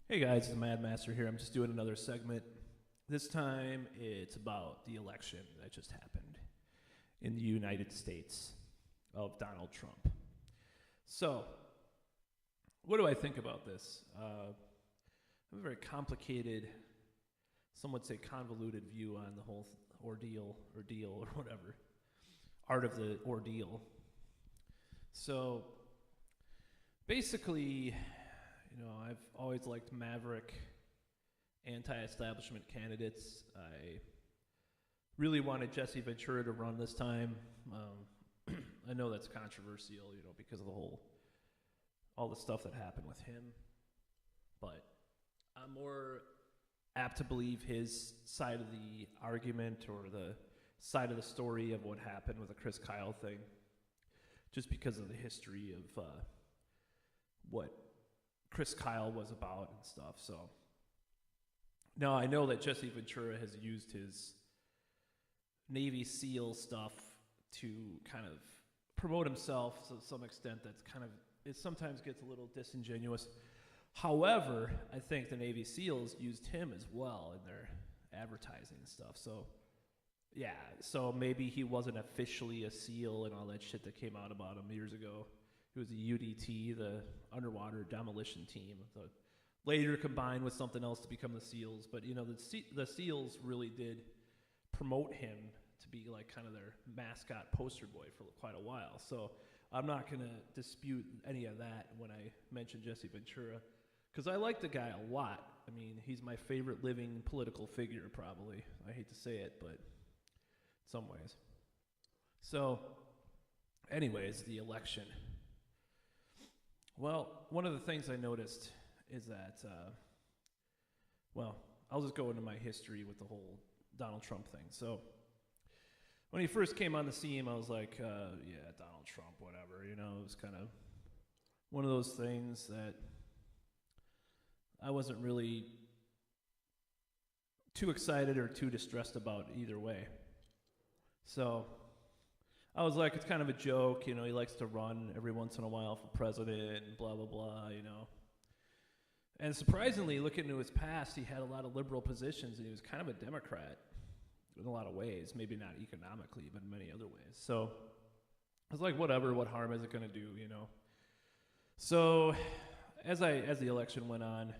Hey guys, it's the Mad Master here. I'm just doing another segment. This time it's about the election that just happened in the United States of Donald Trump. So, what do I think about this? I have a very complicated, some would say convoluted view on the whole ordeal or deal or whatever, art of the ordeal. So, basically, I've always liked maverick anti-establishment candidates. I really wanted Jesse Ventura to run this time. I know that's controversial, because of all the stuff that happened with him. But I'm more apt to believe his side of the argument or the side of the story of what happened with the Chris Kyle thing, just because of the history of what Chris Kyle was about and stuff. So now I know that Jesse Ventura has used his Navy SEAL stuff to kind of promote himself to some extent. It sometimes gets a little disingenuous. However, I think the Navy SEALs used him as well in their advertising and stuff. So yeah, so maybe he wasn't officially a SEAL and all that shit that came out about him years ago. He was a UDT, the underwater demolition team. Later combined with something else to become the SEALs. But, the SEALs really did promote him to be like kind of their mascot poster boy for quite a while. So I'm not going to dispute any of that when I mention Jesse Ventura, because I like the guy a lot. I mean, he's my favorite living political figure, probably. I hate to say it, but in some ways. So, anyways, the election. Well, one of the things I noticed is that, I'll just go into my history with the whole Donald Trump thing. So, when he first came on the scene, I was like, yeah, Donald Trump, whatever. It was kind of one of those things that I wasn't really too excited or too distressed about either way. So, I was like, it's kind of a joke, he likes to run every once in a while for president and blah, blah, blah, And surprisingly, looking into his past, he had a lot of liberal positions, and he was kind of a Democrat in a lot of ways, maybe not economically, but in many other ways. So I was like, whatever, what harm is it going to do, So as the election went on,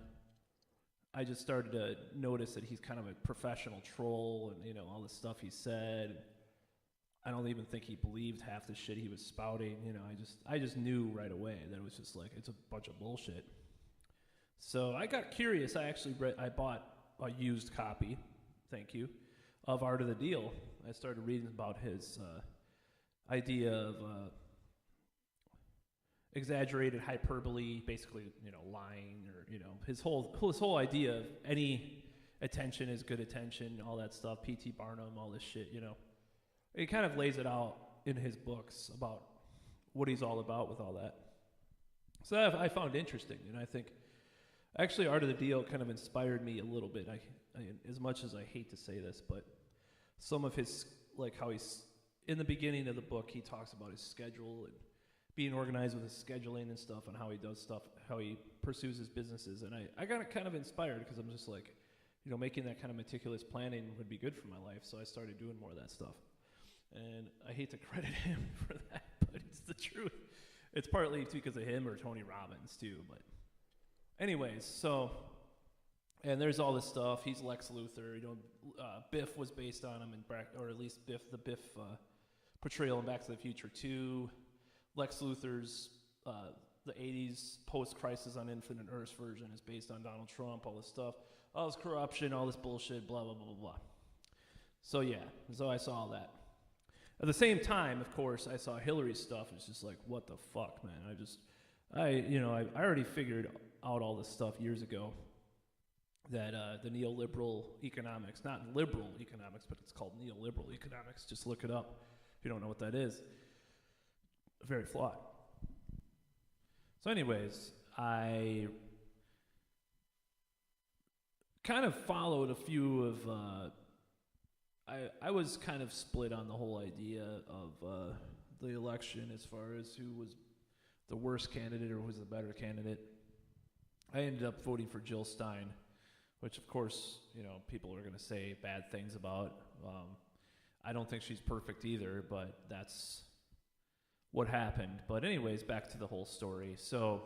I just started to notice that he's kind of a professional troll and, all the stuff he said. I don't even think he believed half the shit he was spouting. I just knew right away that it was just like, it's a bunch of bullshit. So I got curious. I bought a used copy, thank you, of Art of the Deal. I started reading about his idea of exaggerated hyperbole, basically, lying, or, his whole idea of any attention is good attention, all that stuff, P.T. Barnum, all this shit, He kind of lays it out in his books about what he's all about with all that. So that I found interesting, and I think actually Art of the Deal kind of inspired me a little bit. I as much as I hate to say this, but some of his, like how he's, in the beginning of the book, he talks about his schedule and being organized with his scheduling and stuff, and how he does stuff, how he pursues his businesses. And I got kind of inspired because I'm just like, making that kind of meticulous planning would be good for my life, so I started doing more of that stuff. And I hate to credit him for that, but it's the truth. It's partly because of him or Tony Robbins, too. But anyways, so, and there's all this stuff. He's Lex Luthor. Biff was based on him, or at least the Biff portrayal in Back to the Future 2. Lex Luthor's, the 80s post-Crisis on Infinite Earths version is based on Donald Trump, all this stuff. All this corruption, all this bullshit, blah, blah, blah, blah, blah. So yeah, so I saw all that. At the same time, of course, I saw Hillary's stuff. It's just like, what the fuck, man? I already figured out all this stuff years ago. That the neoliberal economics, not liberal economics, but it's called neoliberal economics. Just look it up if you don't know what that is. Very flawed. So, anyways, I kind of followed a few of. I was kind of split on the whole idea of the election as far as who was the worst candidate or who was the better candidate. I ended up voting for Jill Stein, which of course, people are going to say bad things about. I don't think she's perfect either, but that's what happened. But anyways, back to the whole story. So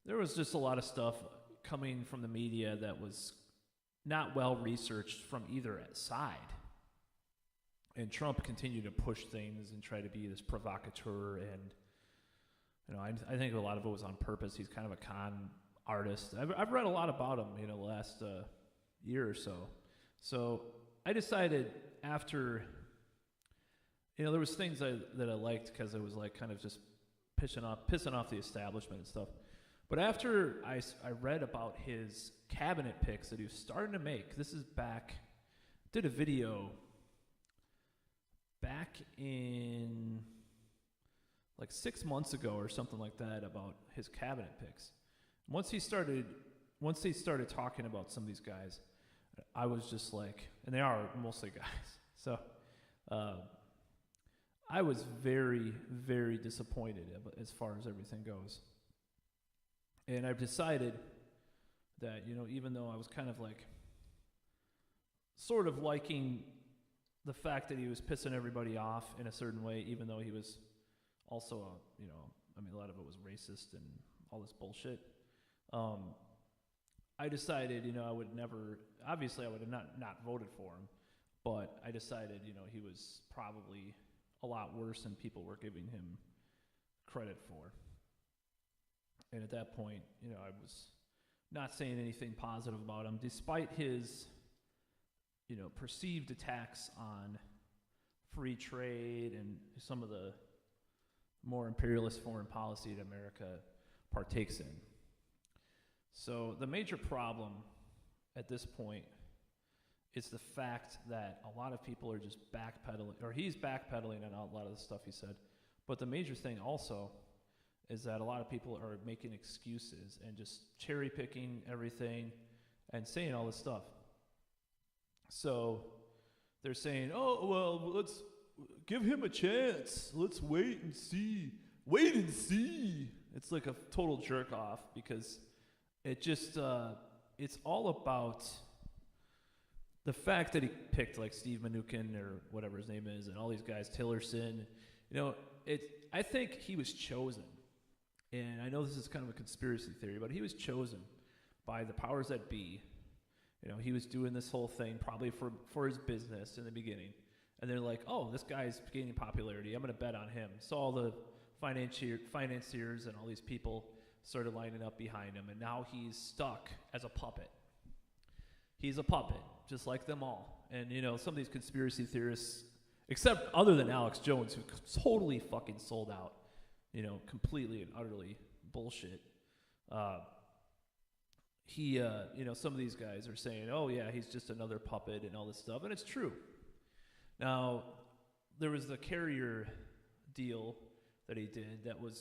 there was just a lot of stuff coming from the media that was not well researched from either side. And Trump continued to push things and try to be this provocateur, and I think a lot of it was on purpose. He's kind of a con artist. I've read a lot about him, the last year or so. So I decided after, there was things that I liked because it was like kind of just pissing off the establishment and stuff. But after I read about his cabinet picks that he was starting to make, this is did a video back in like 6 months ago or something like that about his cabinet picks. Once they started talking about some of these guys, I was just like, and they are mostly guys. So I was very, very disappointed as far as everything goes. And I've decided that, even though I was kind of like sort of liking the fact that he was pissing everybody off in a certain way, even though he was also, a lot of it was racist and all this bullshit. I decided, I would never, obviously I would have not voted for him, but I decided, he was probably a lot worse than people were giving him credit for. And at that point, I was not saying anything positive about him, despite his, perceived attacks on free trade and some of the more imperialist foreign policy that America partakes in. So the major problem at this point is the fact that a lot of people are just backpedaling, or he's backpedaling on a lot of the stuff he said. But the major thing also is that a lot of people are making excuses and just cherry picking everything and saying all this stuff. So they're saying, oh, well, let's give him a chance. Let's wait and see. Wait and see. It's like a total jerk off because it just, it's all about the fact that he picked like Steve Mnuchin or whatever his name is and all these guys, Tillerson. I think he was chosen. And I know this is kind of a conspiracy theory, but he was chosen by the powers that be. He was doing this whole thing probably for his business in the beginning. And they're like, oh, this guy's gaining popularity. I'm going to bet on him. So all the financiers and all these people started lining up behind him. And now he's stuck as a puppet. He's a puppet, just like them all. And, some of these conspiracy theorists, except other than Alex Jones, who totally fucking sold out, completely and utterly bullshit. Some of these guys are saying, oh, yeah, he's just another puppet and all this stuff. And it's true. Now, there was the Carrier deal that he did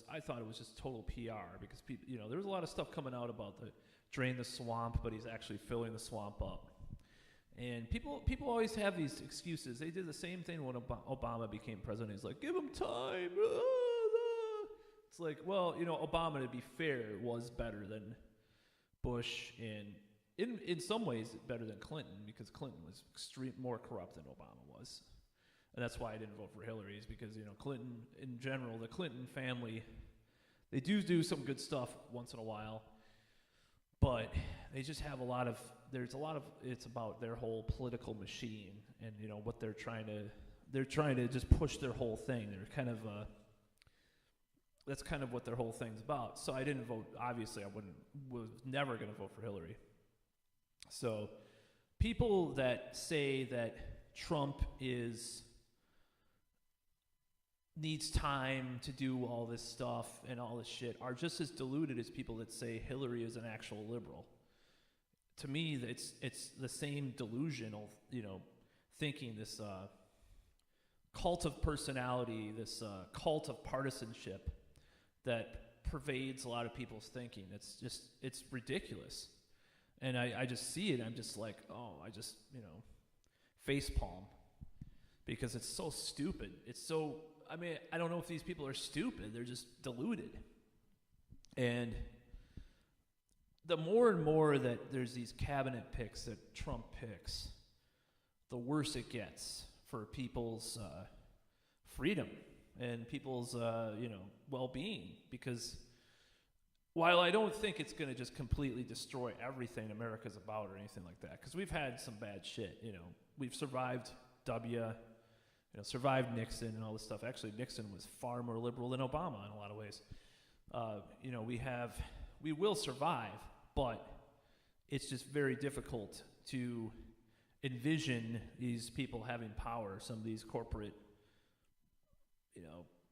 I thought it was just total PR because people, there was a lot of stuff coming out about the drain the swamp, but he's actually filling the swamp up. And people always have these excuses. They did the same thing when Obama became president. He's like, give him time. It's like, well, Obama, to be fair, was better than Bush, and in some ways better than Clinton, because Clinton was more corrupt than Obama was. And that's why I didn't vote for Hillary, is because, Clinton, in general, the Clinton family, they do some good stuff once in a while, but they just have it's about their whole political machine and, what they're trying to just push their whole thing. They're kind of, that's kind of what their whole thing's about. So I didn't vote, obviously was never going to vote for Hillary. So people that say that Trump needs time to do all this stuff and all this shit are just as deluded as people that say Hillary is an actual liberal. To me, it's the same delusional, thinking, this cult of personality, this cult of partisanship that pervades a lot of people's thinking. It's ridiculous. And I just see it, I'm just like, oh, I just, facepalm. Because it's so stupid. I don't know if these people are stupid, they're just deluded. And, the more and more that there's these cabinet picks that Trump picks, the worse it gets for people's freedom and people's well-being. Because while I don't think it's going to just completely destroy everything America's about or anything like that, because we've had some bad shit. We've survived survived Nixon and all this stuff. Actually, Nixon was far more liberal than Obama in a lot of ways. We will survive, but it's just very difficult to envision these people having power, some of these corporate,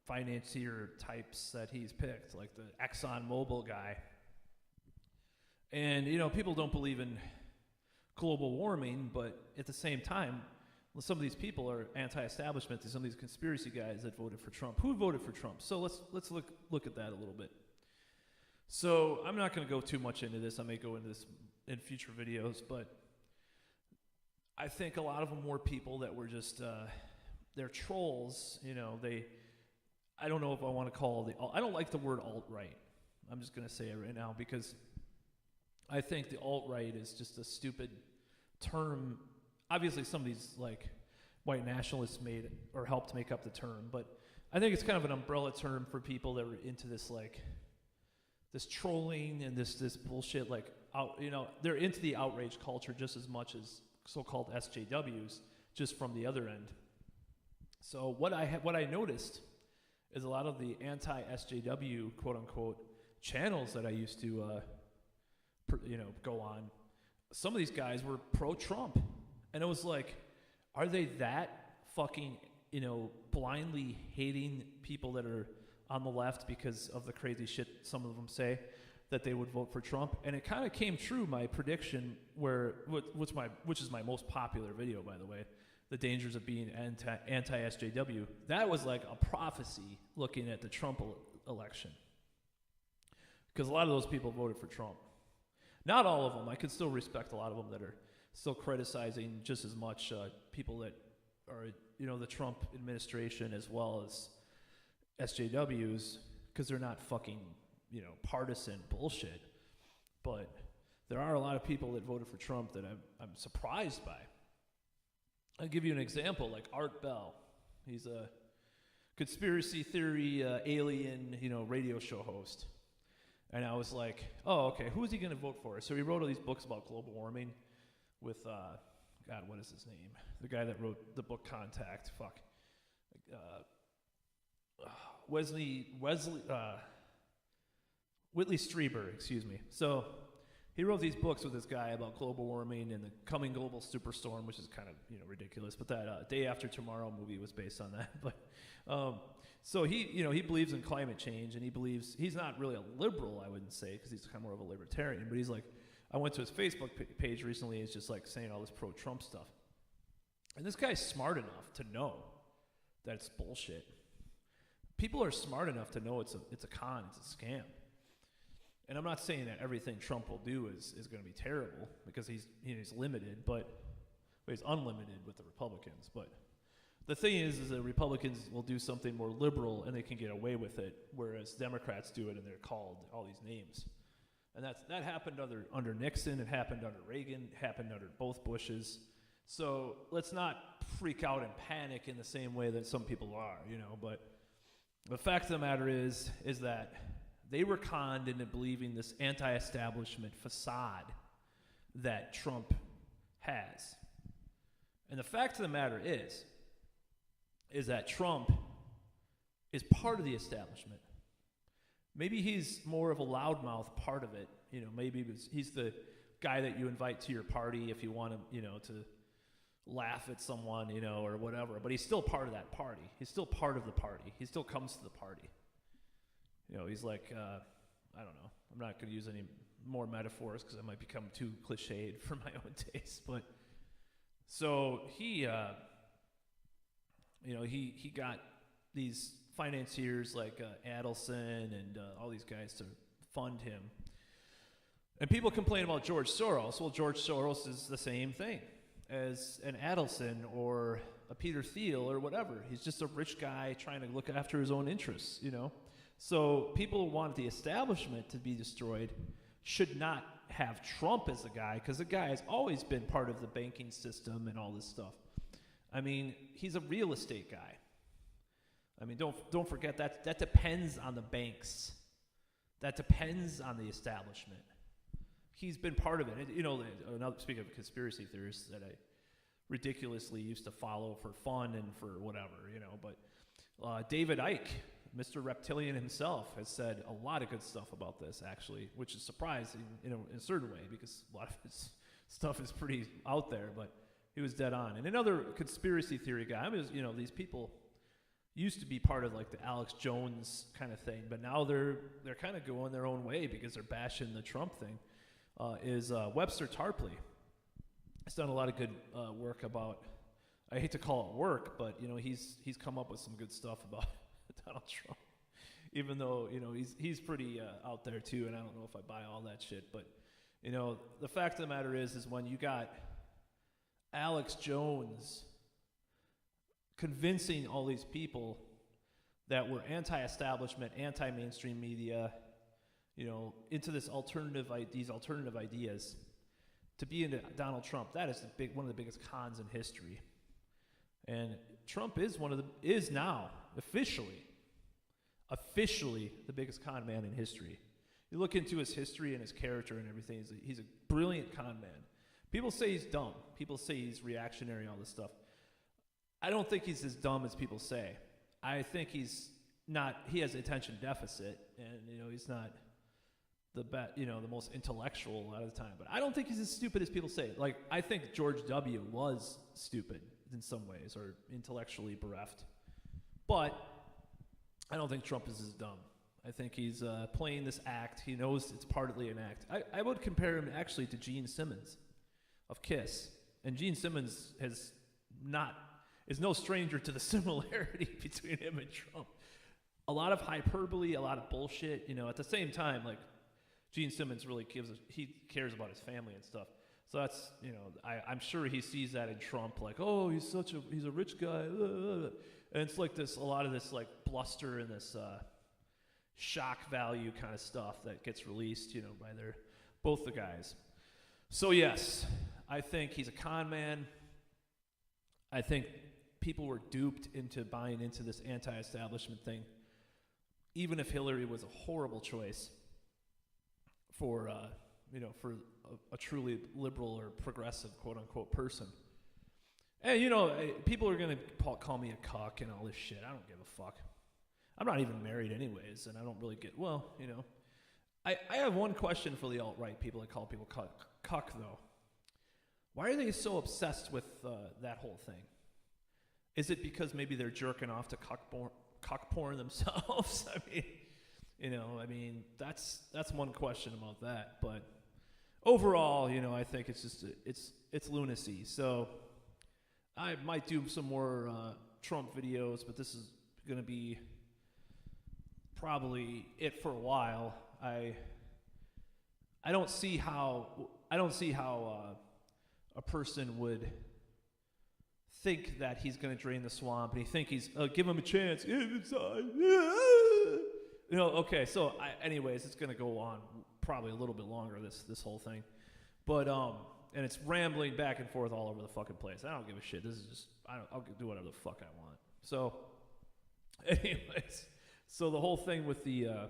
financier types that he's picked, like the ExxonMobil guy. And, people don't believe in global warming, but at the same time, some of these people are anti-establishment. Some of these conspiracy guys that voted for Trump. Who voted for Trump? So let's look at that a little bit. So I'm not going to go too much into this. I may go into this in future videos, but I think a lot of them were people that were just they're trolls. I don't know if I want to call I don't like the word alt-right. I'm just going to say it right now because I think the alt-right is just a stupid term. Obviously, some of these white nationalists made or helped make up the term, but I think it's kind of an umbrella term for people that were into this this trolling and this bullshit. They're into the outrage culture just as much as so-called SJWs, just from the other end. So what I noticed is a lot of the anti-SJW quote unquote channels that I used to go on. Some of these guys were pro-Trump. And it was like, are they that fucking, blindly hating people that are on the left because of the crazy shit some of them say, that they would vote for Trump? And it kind of came true, my prediction, which is my most popular video, by the way, the dangers of being anti-SJW. That was like a prophecy looking at the Trump election. Because a lot of those people voted for Trump. Not all of them. I could still respect a lot of them that are still criticizing just as much people that are, the Trump administration as well as SJWs, because they're not fucking, partisan bullshit. But there are a lot of people that voted for Trump that I'm surprised by. I'll give you an example, like Art Bell. He's a conspiracy theory alien, radio show host. And I was like, oh, okay, who is he going to vote for? So he wrote all these books about global warming with, God, what is his name? The guy that wrote the book Contact. Whitley Strieber, excuse me. So he wrote these books with this guy about global warming and the coming global superstorm, which is kind of ridiculous. But that Day After Tomorrow movie was based on that. But so he believes in climate change, and he believes he's not really a liberal, I wouldn't say, because he's kind of more of a libertarian. But he's like, I went to his Facebook page recently. He's just like saying all this pro-Trump stuff, and this guy's smart enough to know that it's bullshit. People are smart enough to know it's a con, it's a scam. And I'm not saying that everything Trump will do is going to be terrible, because he's limited, but he's unlimited with the Republicans. But the thing is that Republicans will do something more liberal and they can get away with it, whereas Democrats do it and they're called all these names. And that happened under Nixon, it happened under Reagan, it happened under both Bushes. So let's not freak out and panic in the same way that some people are, But the fact of the matter is that they were conned into believing this anti-establishment facade that Trump has. And the fact of the matter is that Trump is part of the establishment. Maybe he's more of a loudmouth part of it. Maybe he's the guy that you invite to your party if you want to laugh at someone, or whatever. But he's still part of that party. He's still part of the party. He still comes to the party. He's like, I don't know. I'm not going to use any more metaphors because it might become too cliched for my own taste. But so he got these financiers like Adelson and all these guys to fund him. And people complain about George Soros. Well, George Soros is the same thing as an Adelson or a Peter Thiel or whatever. He's just a rich guy trying to look after his own interests, So people want the establishment to be destroyed, should not have Trump as a guy, because the guy has always been part of the banking system and all this stuff. I mean, he's a real estate guy. I mean, don't forget that depends on the banks. That depends on the establishment. He's been part of it. You know, speaking of conspiracy theorists that I ridiculously used to follow for fun and for whatever, you know, but David Icke, Mr. Reptilian himself, has said a lot of good stuff about this, actually, which is surprising, you know, in a certain way, because a lot of his stuff is pretty out there, but he was dead on. And another conspiracy theory guy, I mean, you know, these people used to be part of like the Alex Jones kind of thing, but now they're kind of going their own way because they're bashing the Trump thing, is Webster Tarpley. He's done a lot of good work about, I hate to call it work, but, you know, he's come up with some good stuff about Donald Trump, even though, you know, he's pretty out there too, and I don't know if I buy all that shit, but, you know, the fact of the matter is when you got Alex Jones convincing all these people that were anti-establishment, anti-mainstream media, you know, into these alternative ideas, to be into Donald Trump, that is one of the biggest cons in history. And Trump is now officially the biggest con man in history. You look into his history and his character and everything, he's a brilliant con man. People say he's dumb. People say he's reactionary, all this stuff. I don't think he's as dumb as people say. I think he has attention deficit, and, you know, he's not the most intellectual a lot of the time. But I don't think he's as stupid as people say. Like, I think George W. was stupid in some ways, or intellectually bereft. But I don't think Trump is as dumb. I think he's playing this act. He knows it's partly an act. I would compare him actually to Gene Simmons of KISS. And Gene Simmons is no stranger to the similarity between him and Trump. A lot of hyperbole, a lot of bullshit. You know, at the same time, like, Gene Simmons really cares about his family and stuff. So that's, you know, I'm sure he sees that in Trump, like, oh, he's a rich guy. And it's like a lot of this like bluster and this shock value kind of stuff that gets released, you know, by both the guys. So yes, I think he's a con man. I think people were duped into buying into this anti-establishment thing, even if Hillary was a horrible choice for a truly liberal or progressive, quote-unquote, person. And, you know, people are going to call me a cuck and all this shit. I don't give a fuck. I'm not even married anyways, and I don't really get, well, you know. I have one question for the alt-right people that call people cuck, though. Why are they so obsessed with that whole thing? Is it because maybe they're jerking off to cuck porn themselves? I mean, that's one question about that. But overall, you know, I think it's just it's lunacy. So I might do some more Trump videos, but this is going to be probably it for a while. I don't see how a person would think that he's going to drain the swamp, and he think he's give him a chance. You know, okay, so anyways, it's going to go on probably a little bit longer, this whole thing. But, and it's rambling back and forth all over the fucking place. I don't give a shit. This is just, I'll do whatever the fuck I want. So, anyways, so the whole thing with the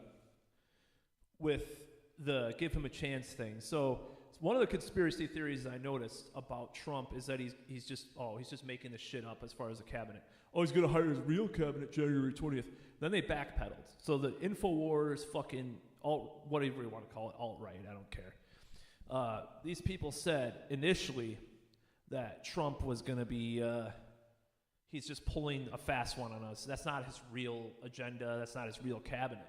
give him a chance thing. So, one of the conspiracy theories I noticed about Trump is that he's just making this shit up as far as the cabinet. Oh, he's going to hire his real cabinet January 20th. Then they backpedaled. So the InfoWars, fucking whatever you want to call it, alt-right, I don't care. These people said initially that Trump was going to be, he's just pulling a fast one on us. That's not his real agenda. That's not his real cabinet.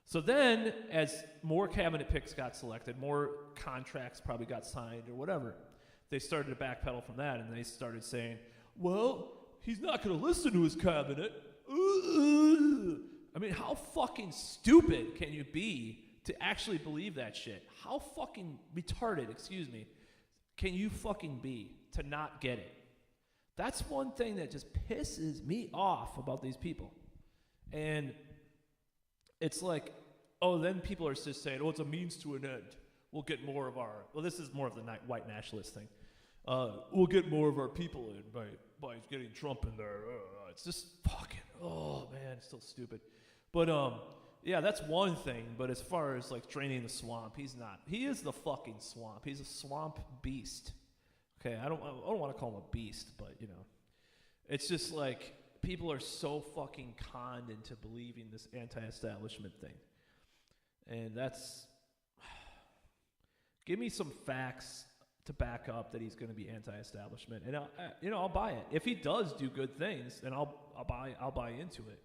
So then, as more cabinet picks got selected, more contracts probably got signed or whatever, they started to backpedal from that, and they started saying, well, he's not going to listen to his cabinet. I mean, how fucking stupid can you be to actually believe that shit? How fucking retarded, can you fucking be to not get it? That's one thing that just pisses me off about these people. And it's like, oh, then people are just saying, oh, it's a means to an end. we'll get more of our. Well, this is more of the white nationalist thing. We'll get more of our people in by getting Trump in there. It's just fucking. Oh man, it's still stupid. But yeah, that's one thing. But as far as like draining the swamp, he's not. He is the fucking swamp. He's a swamp beast. Okay, I don't want to call him a beast, but you know, it's just like people are so fucking conned into believing this anti-establishment thing, and that's. Give me some facts to back up that he's going to be anti-establishment, and I'll buy it. If he does do good things, then I'll buy into it.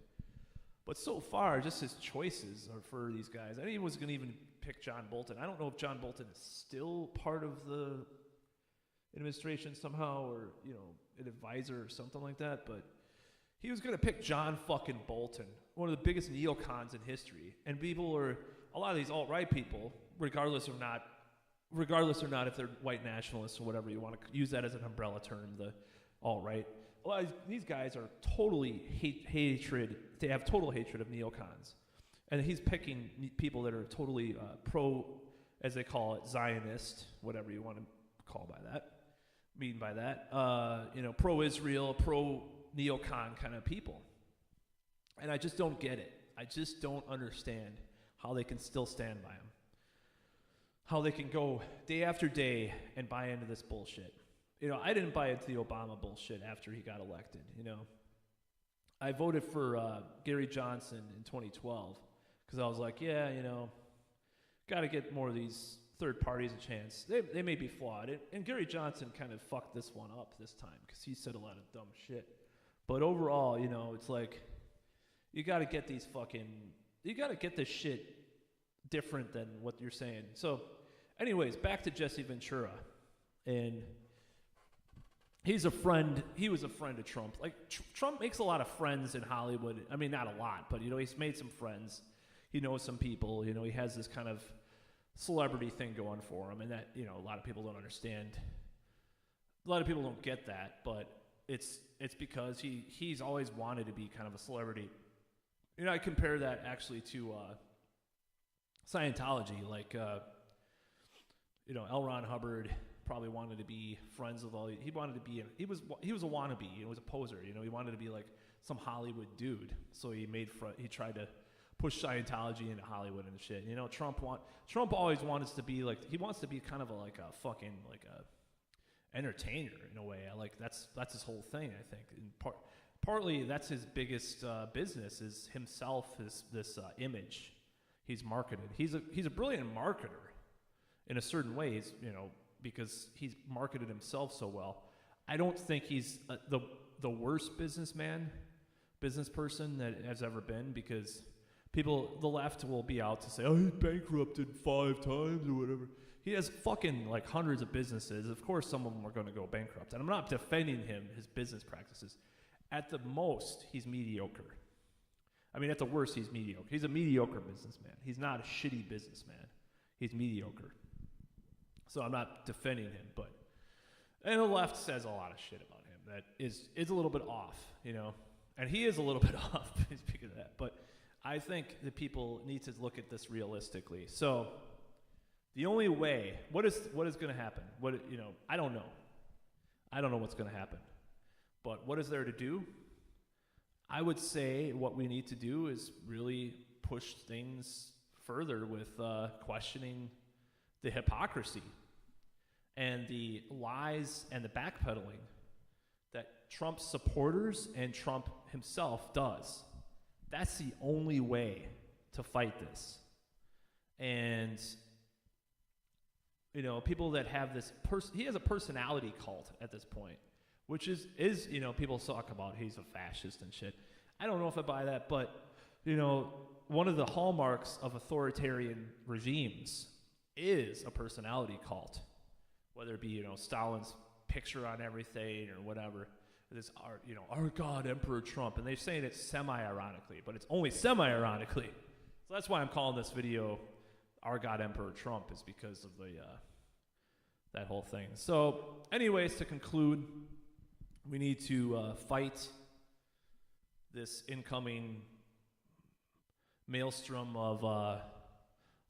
But so far, just his choices are for these guys. I think he was going to even pick John Bolton. I don't know if John Bolton is still part of the administration somehow, or an advisor or something like that. But he was going to pick John fucking Bolton, one of the biggest neocons in history. And a lot of these alt-right people, regardless or not if they're white nationalists or whatever you want to use that as an umbrella term, the alt-right. A lot of these guys are totally hatred. They have total hatred of neocons, and he's picking people that are totally pro, as they call it, Zionist, whatever you want to mean by that. Pro-Israel, pro-neocon kind of people, and I just don't get it. I just don't understand how they can still stand by him. How they can go day after day and buy into this bullshit. I didn't buy into the Obama bullshit after he got elected, I voted for Gary Johnson in 2012 because I was like, yeah, got to get more of these third parties a chance. They may be flawed. And Gary Johnson kind of fucked this one up this time because he said a lot of dumb shit. But overall, it's like, you got to get this shit different than what you're saying. So, anyways, back to Jesse Ventura, and he's a friend. He was a friend of Trump. Like Trump makes a lot of friends in Hollywood. I mean, not a lot, but he's made some friends. He knows some people. He has this kind of celebrity thing going for him, and that a lot of people don't understand. A lot of people don't get that, but it's because he's always wanted to be kind of a celebrity. I compare that actually to Scientology, like L. Ron Hubbard probably wanted to be friends with all. He wanted to be. He was a wannabe. He was a poser. He wanted to be like some Hollywood dude. So he tried to push Scientology into Hollywood and shit. Trump always wants to be like. He wants to be kind of like a fucking like a entertainer in a way. That's his whole thing. I think. And partly that's his biggest business is himself. This image. He's marketed. He's a brilliant marketer in a certain ways, because he's marketed himself so well. I don't think he's the worst business person that has ever been, because the left will be out to say, oh, he bankrupted 5 times or whatever. He has fucking like hundreds of businesses. Of course, some of them are going to go bankrupt. And I'm not defending his business practices. At the most, he's mediocre. I mean, at the worst, he's mediocre. He's a mediocre businessman. He's not a shitty businessman. He's mediocre. So I'm not defending him, and the left says a lot of shit about him that is a little bit off, and he is a little bit off, speaking of that. But I think that people need to look at this realistically. So the only way, what is going to happen? I don't know. I don't know what's going to happen. But what is there to do? I would say what we need to do is really push things further with questioning the hypocrisy and the lies and the backpedaling that Trump's supporters and Trump himself does. That's the only way to fight this. And, people that have this he has a personality cult at this point, which is people talk about he's a fascist and shit. I don't know if I buy that, but, one of the hallmarks of authoritarian regimes is a personality cult, whether it be, Stalin's picture on everything or whatever. This our God, Emperor Trump, and they're saying it semi-ironically, but it's only semi-ironically. So that's why I'm calling this video "Our God, Emperor Trump," is because of that whole thing. So, anyways, to conclude, we need to fight this incoming maelstrom of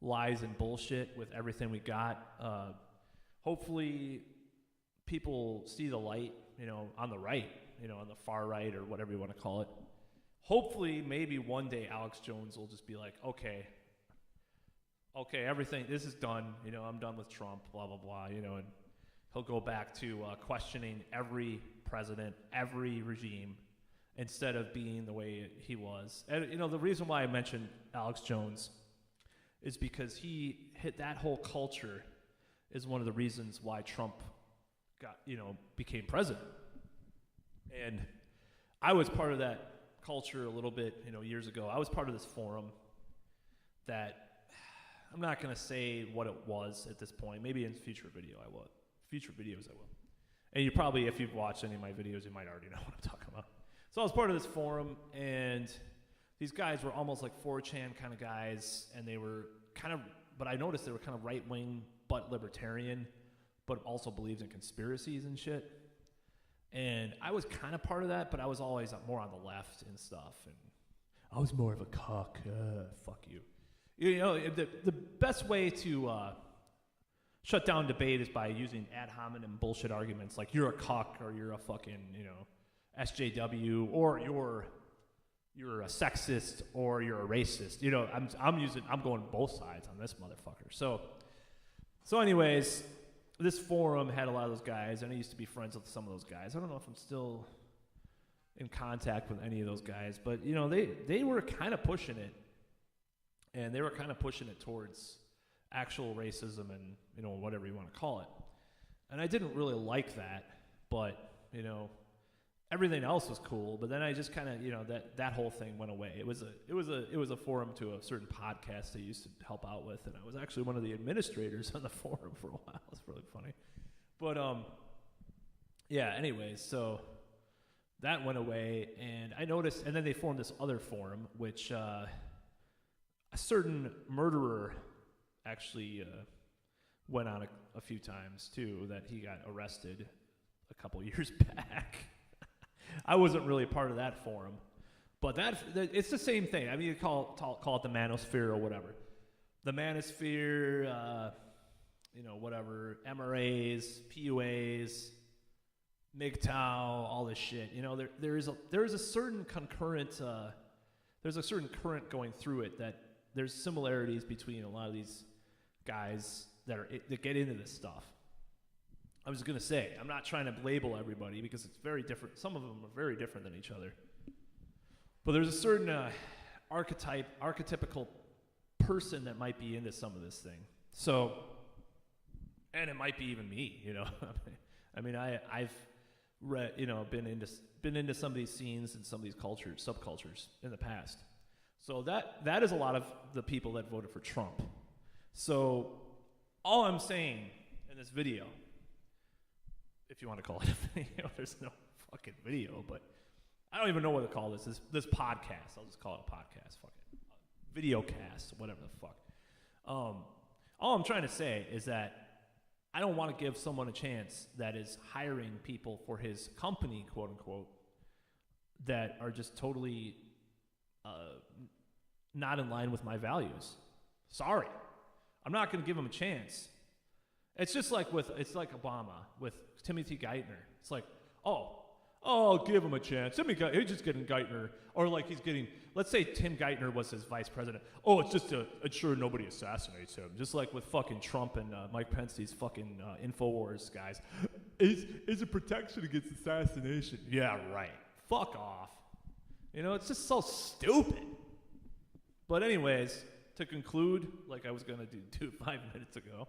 lies and bullshit with everything we got. Hopefully, people see the light, on the right, on the far right or whatever you want to call it. Hopefully, maybe one day Alex Jones will just be like, okay, everything, this is done. I'm done with Trump, blah, blah, blah, and he'll go back to questioning every president, every regime, instead of being the way he was. And, the reason why I mentioned Alex Jones is because he hit that whole culture is one of the reasons why Trump became president. And I was part of that culture a little bit, years ago. I was part of this forum that I'm not going to say what it was at this point. Maybe in future videos I will. And you probably, if you've watched any of my videos, you might already know what I'm talking about. So I was part of this forum, and these guys were almost like 4chan kind of guys, and they were but I noticed they were kind of right-wing, but libertarian, but also believes in conspiracies and shit. And I was kind of part of that, but I was always more on the left and stuff. And I was more of a cuck. Fuck you. The best way to shut down debate is by using ad hominem bullshit arguments like you're a cuck or you're a fucking, SJW or you're a sexist or you're a racist. I'm going both sides on this motherfucker. So anyways, this forum had a lot of those guys, and I used to be friends with some of those guys. I don't know if I'm still in contact with any of those guys, but they were kind of pushing it, and they were kind of pushing it towards actual racism and whatever you want to call it. And I didn't really like that, but everything else was cool. But then I just kind of that whole thing went away. It was a forum to a certain podcast I used to help out with, and I was actually one of the administrators on the forum for a while. It's really funny. But anyways, so that went away, and I noticed, and then they formed this other forum, which a certain murderer actually went on a few times too, that he got arrested a couple years back. I wasn't really a part of that forum, but it's the same thing. I mean, you call it the manosphere or whatever. The manosphere, whatever, MRAs, PUAs, MGTOW, all this shit. There is a certain concurrent, there's a certain current going through it that there's similarities between a lot of these guys that get into this stuff. I was going to say, I'm not trying to label everybody because it's very different. Some of them are very different than each other. But there's a certain archetypical person that might be into some of this thing. So, and it might be even me, I mean, I've read, been into some of these scenes and some of these subcultures in the past. So that is a lot of the people that voted for Trump. So all I'm saying in this video, if you want to call it a video, there's no fucking video, but I don't even know what to call this podcast. I'll just call it a podcast. Fuck it. Video cast, whatever the fuck. All I'm trying to say is that I don't want to give someone a chance that is hiring people for his company, quote unquote, that are just totally not in line with my values. Sorry. I'm not going to give him a chance. It's just like Obama with Timothy Geithner. It's like, I'll give him a chance. He's just getting Geithner. Or like let's say Tim Geithner was his vice president. Oh, it's just to ensure nobody assassinates him. Just like with fucking Trump and Mike Pence, these fucking InfoWars guys. Is a protection against assassination. Yeah, right. Fuck off. It's just so stupid. But anyways, to conclude, like I was going to do 5 minutes ago,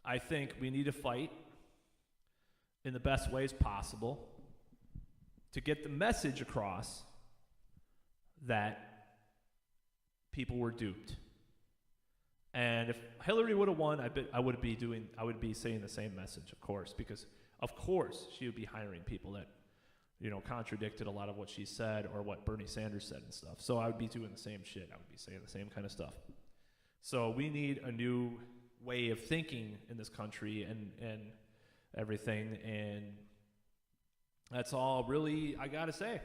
I think we need to fight in the best ways possible to get the message across that people were duped. And if Hillary would have won, I would be saying the same message, of course, because of course she would be hiring people that contradicted a lot of what she said or what Bernie Sanders said and stuff. So I would be doing the same shit. I would be saying the same kind of stuff. So we need a new way of thinking in this country and everything, and that's all really I gotta say.